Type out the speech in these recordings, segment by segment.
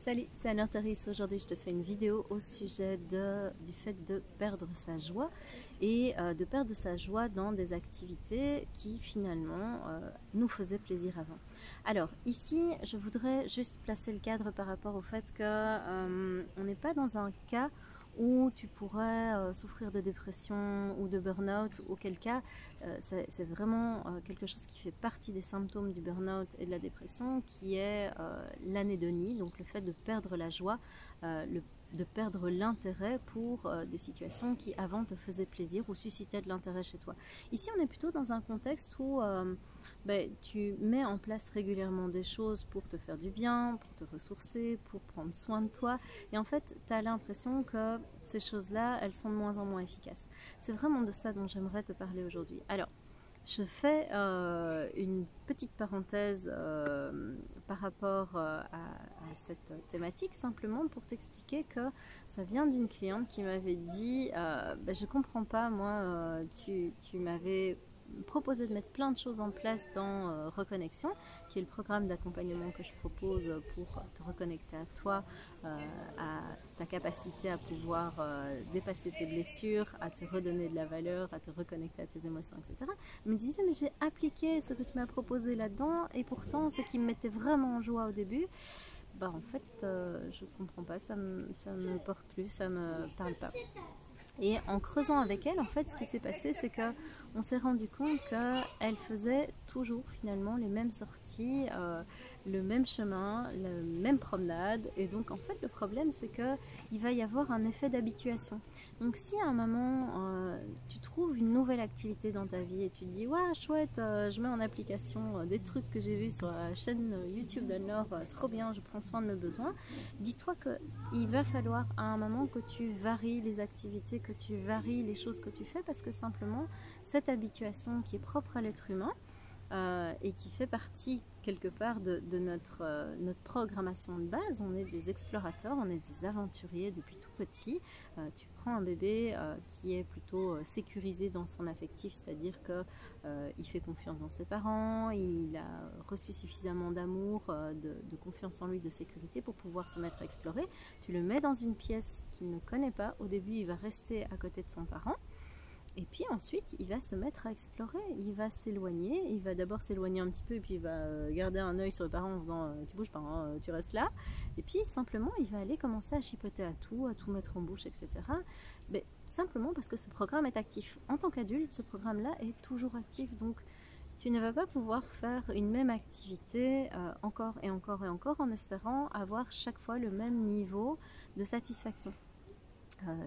Salut, c'est Anne Taris. Aujourd'hui, je te fais une vidéo au sujet du fait de perdre sa joie et de perdre sa joie dans des activités qui finalement nous faisaient plaisir avant. Alors ici, je voudrais juste placer le cadre par rapport au fait que on n'est pas dans un cas où tu pourrais souffrir de dépression ou de burn-out, auquel cas c'est vraiment quelque chose qui fait partie des symptômes du burn-out et de la dépression, qui est l'anédonie, donc le fait de perdre la joie, de perdre l'intérêt pour des situations qui avant te faisaient plaisir ou suscitaient de l'intérêt chez toi. Ici on est plutôt dans un contexte où tu mets en place régulièrement des choses pour te faire du bien, pour te ressourcer, pour prendre soin de toi, et en fait tu as l'impression que ces choses-là, elles sont de moins en moins efficaces. C'est vraiment de ça dont j'aimerais te parler aujourd'hui. Alors, je fais une petite parenthèse par rapport à cette thématique, simplement pour t'expliquer que ça vient d'une cliente qui m'avait dit je comprends pas, moi tu m'avais proposé de mettre plein de choses en place dans Reconnexion, qui est le programme d'accompagnement que je propose pour te reconnecter à toi, à ta capacité à pouvoir dépasser tes blessures, à te redonner de la valeur, à te reconnecter à tes émotions, etc. Elle me disait, mais j'ai appliqué ce que tu m'as proposé là-dedans, et pourtant ce qui me mettait vraiment en joie au début, en fait je comprends pas, ça me porte plus, ça me parle pas. Et en creusant avec elle, en fait, ce qui s'est passé, c'est que on s'est rendu compte qu'elle faisait toujours finalement les mêmes sorties, le même chemin, la même promenade. Et donc, en fait, le problème, c'est qu'il va y avoir un effet d'habituation. Donc, si à un moment, tu trouves une nouvelle activité dans ta vie et tu te dis, ouais, chouette, je mets en application des trucs que j'ai vus sur la chaîne YouTube d'Anne-Laure, trop bien, je prends soin de mes besoins, dis-toi qu'il va falloir à un moment que tu varies les activités, que tu varies les choses que tu fais, parce que simplement cette habituation qui est propre à l'être humain et qui fait partie quelque part de notre programmation de base. On est des explorateurs, on est des aventuriers depuis tout petit. Tu prends un bébé qui est plutôt sécurisé dans son affectif, c'est-à-dire qu'il fait confiance dans ses parents, il a reçu suffisamment d'amour, de confiance en lui, de sécurité pour pouvoir se mettre à explorer. Tu le mets dans une pièce qu'il ne connaît pas. Au début, il va rester à côté de son parent. Et puis ensuite, il va se mettre à explorer, il va s'éloigner, il va d'abord s'éloigner un petit peu et puis il va garder un œil sur le parent en faisant tu bouges pas, hein, tu restes là. Et puis simplement, il va aller commencer à chipoter à tout mettre en bouche, etc. Mais simplement parce que ce programme est actif. En tant qu'adulte, ce programme-là est toujours actif, donc tu ne vas pas pouvoir faire une même activité encore et encore et encore en espérant avoir chaque fois le même niveau de satisfaction.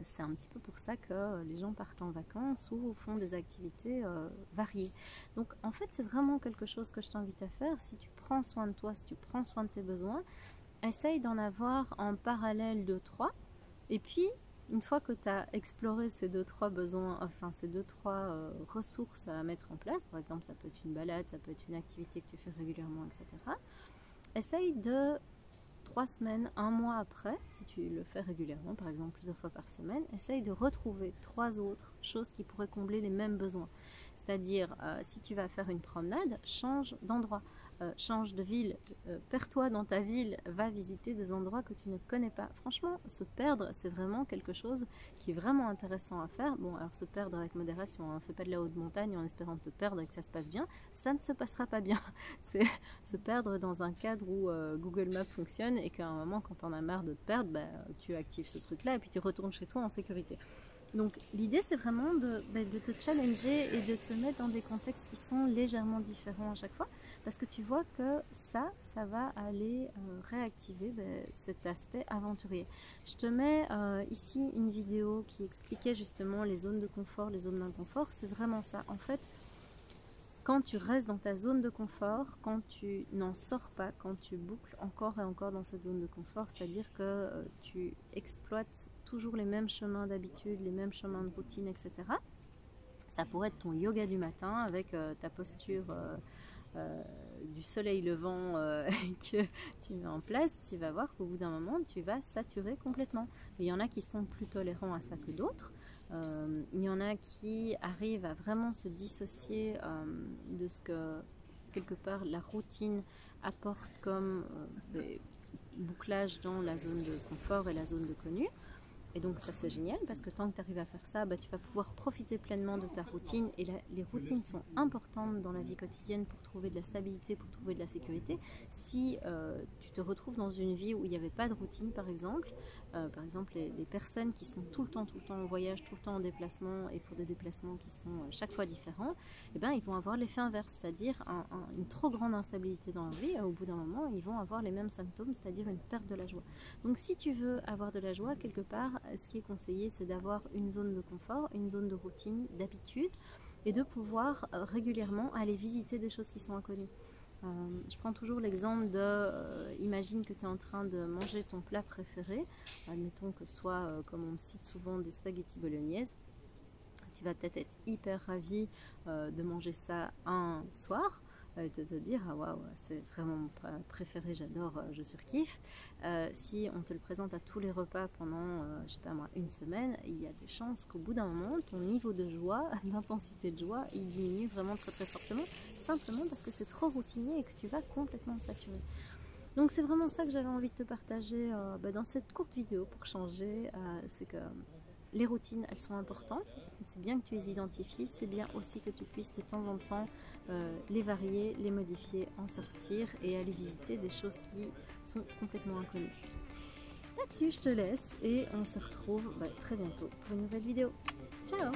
C'est un petit peu pour ça que les gens partent en vacances ou font des activités variées. Donc en fait, c'est vraiment quelque chose que je t'invite à faire. Si tu prends soin de toi, si tu prends soin de tes besoins, essaye d'en avoir en parallèle 2-3. Et puis, une fois que tu as exploré ces 2-3 besoins, enfin ces 2-3 ressources à mettre en place, par exemple ça peut être une balade, ça peut être une activité que tu fais régulièrement, etc. Essaye de 3 semaines, un mois après, si tu le fais régulièrement, par exemple plusieurs fois par semaine, essaye de retrouver 3 autres choses qui pourraient combler les mêmes besoins. C'est-à-dire, si tu vas faire une promenade, change d'endroit, change de ville, perds-toi dans ta ville, va visiter des endroits que tu ne connais pas. Franchement, se perdre, c'est vraiment quelque chose qui est vraiment intéressant à faire. Bon, alors se perdre avec modération, hein, fais pas de la haute montagne en espérant te perdre et que ça se passe bien, ça ne se passera pas bien. C'est se perdre dans un cadre où Google Maps fonctionne et qu'à un moment, quand tu en as marre de te perdre, tu actives ce truc-là et puis tu retournes chez toi en sécurité. Donc l'idée, c'est vraiment de te challenger et de te mettre dans des contextes qui sont légèrement différents à chaque fois, parce que tu vois que ça va aller réactiver cet aspect aventurier. Je te mets ici une vidéo qui expliquait justement les zones de confort, les zones d'inconfort. C'est vraiment ça. En fait, quand tu restes dans ta zone de confort, quand tu n'en sors pas, quand tu boucles encore et encore dans cette zone de confort, c'est-à-dire que tu exploites toujours les mêmes chemins d'habitude, les mêmes chemins de routine, etc. Ça pourrait être ton yoga du matin avec ta posture du soleil levant que tu mets en place. Tu vas voir qu'au bout d'un moment, tu vas saturer complètement. Il y en a qui sont plus tolérants à ça que d'autres. Il y en a qui arrivent à vraiment se dissocier de ce que quelque part la routine apporte comme bouclage dans la zone de confort et la zone de connu. Et donc ça c'est génial parce que tant que tu arrives à faire ça, tu vas pouvoir profiter pleinement de ta routine. Et les routines sont importantes dans la vie quotidienne pour trouver de la stabilité, pour trouver de la sécurité. Si tu te retrouves dans une vie où il n'y avait pas de routine par exemple les personnes qui sont tout le temps en voyage, tout le temps en déplacement et pour des déplacements qui sont chaque fois différents, ils vont avoir l'effet inverse, c'est-à-dire une trop grande instabilité dans leur vie. Et au bout d'un moment, ils vont avoir les mêmes symptômes, c'est-à-dire une perte de la joie. Donc si tu veux avoir de la joie quelque part, ce qui est conseillé, c'est d'avoir une zone de confort, une zone de routine, d'habitude, et de pouvoir régulièrement aller visiter des choses qui sont inconnues. Je prends toujours l'exemple de, imagine que tu es en train de manger ton plat préféré, admettons que ce soit, comme on me cite souvent, des spaghettis bolognaises. Tu vas peut-être être hyper ravi de manger ça un soir, et de te dire ah waouh, c'est vraiment mon préféré, j'adore, je surkiffe. Si on te le présente à tous les repas pendant je sais pas moi, une semaine, il y a des chances qu'au bout d'un moment ton niveau de joie, d'intensité de joie, il diminue vraiment très fortement, simplement parce que c'est trop routinier et que tu vas complètement saturer. Donc c'est vraiment ça que j'avais envie de te partager dans cette courte vidéo pour changer. C'est que les routines, elles sont importantes, c'est bien que tu les identifies, c'est bien aussi que tu puisses de temps en temps les varier, les modifier, en sortir et aller visiter des choses qui sont complètement inconnues. Là-dessus, je te laisse et on se retrouve très bientôt pour une nouvelle vidéo. Ciao!